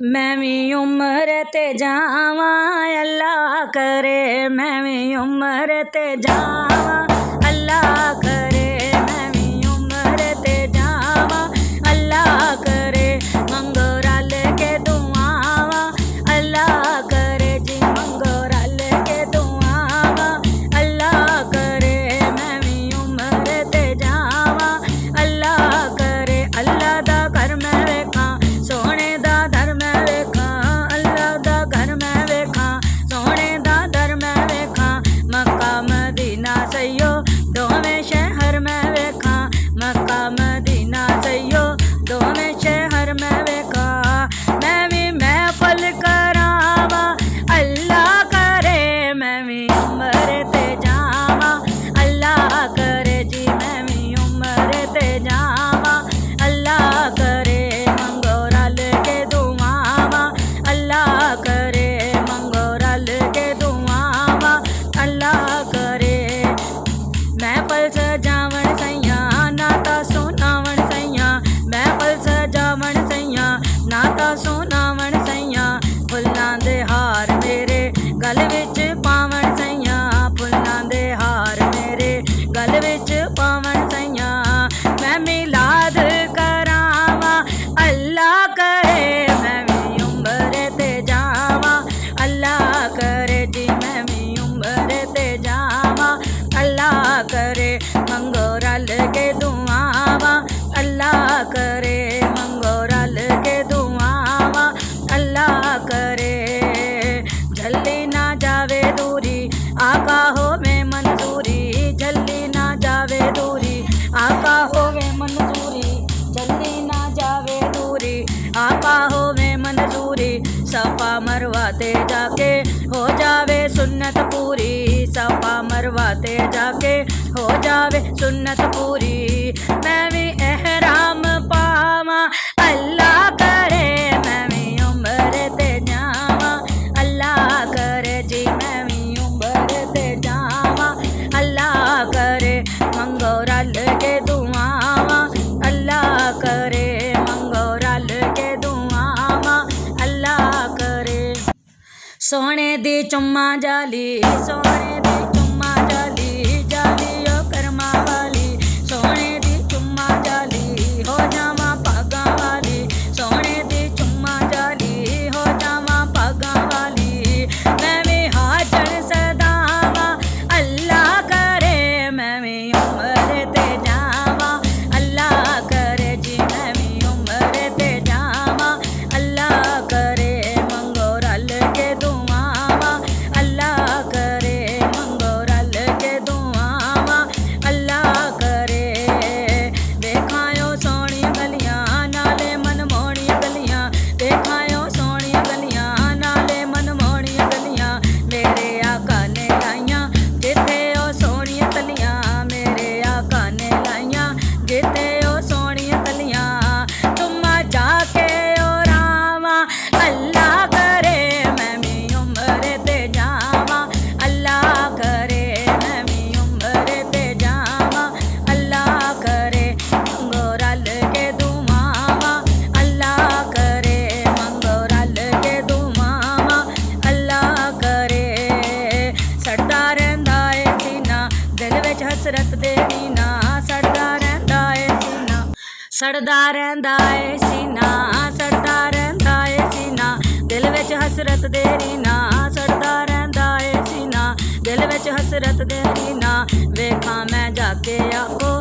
मैं भी उम्र ते जावां अल्लाह करे, मैं भी उम्र ते जावां अल्लाह करे, मैं भी उम्र ते जावां अल्लाह करे, मंगो रल के दुआवां अल्लाह करे जी, मंगो रल के दुआवां अल्लाह करे, मैं भी उम्र ते जावां अल्लाह करे। अल्लाह दा घर मैं वेखां सोने दा दर मैं वेखां, अल्लाह दा घर मैं वेखां सोने दा दर मैं वेखां, मक्का मदीना सैयो दोवें शहर मैं वेखां, मक्का मदीना सैयो दोवें शहर मैं वेखां, मैं भी महफल करावां अल्लाह करे, मैं भी उम्र ते जावां अल्लाह करे जी, मैं भी उम्र ते जावां अल्लाह करे, मंगो रल के दुआवां अल्लाह करे, मंगो रल के दुआवां अल्लाह करे। महफल सजावण सैया नाता सोनावण सैया, महफल सजावण सैया नाता सोनावण सैया, फुल्लां दे हार मेरे गल विच पावण सैया, फुल्लां दे हार मेरे गल विच पावण सैया, मैं मिलाद करावां अल्लाह करे, मैं भी उम्र ते जावां अल्लाह करे जी, मैं भी उम्र ते जावां अल्लाह करे, मंगो रल के दुआवां अल्लाह करे, मंगो रल के दुआवां अल्लाह करे। जल्दी ना जावे दूरी आका होवे मंजूरी, जल्दी ना जावे दूरी आका होवे मंजूरी, जल्दी ना जावे दूरी आका होवे मंजूरी, सफा मरवा ते जाके हो जावे सुन्नत पूरी, सफा मरवा ते जाके हो जावे सुन्नत पूरी, मैं भी एहराम पावां अल्लाह करे, मैं भी उम्र ते जावां अल्लाह करे जी, मैं भी उम्र ते जावां अल्लाह करे, मंगो रल के दुआवां अल्लाह करे, मंगो रल के दुआवां अल्लाह करे। सोने दी चुम्मा जाली, सोने दी चुम्मा जाली, जाली ओ करमा वाली, सोने दी चुम्मा जाली हो जावां भागां वाली, सोने दी चुम्मा जाली हो जावां भागां वाली, मैं भी हाजर सदावां अल्लाह करे, मैं भी उम्र ते जावां अल्लाह करे जी, मैं भी उम्र ते जावां अल्लाह करे, मंगो रल के दुआवां अल्लाह करे, मंगो रल के दुआवां अल्लाह करे। देखायो सोहणियां गलियां नाले मनमोहणियां गलियां, देखायो सोहणियां गलियां नाले मनमोहणियां गलियां, मेरे आका ने लाइयां जिथे ओ सोहणियां तलियां, मेरे आका ने लाइयां जिथे ओ सोहणियां तलियां, चुम्मा जाके ओ रावां अल्लाह करे, मैं भी उम्र ते जावां अल्लाह करे, मैं भी उम्र ते जावां अल्लाह करे, मंगो रल के दुआवां अल्लाह करे, मंगो रल के दुआवां अल्लाह करे। सड़दा रहिंदा ए सीना दिल विच हसरत दे नीना, सड़दा रहिंदा ए सीना, सड़दा रहिंदा ए सीना, सड़दा रहिंदा ए सीना, दिल विच हसरत दे रीना, सड़दा रहिंदा ए सीना, दिल विच हसरत दे रीना, वेखां मैं जाके आखो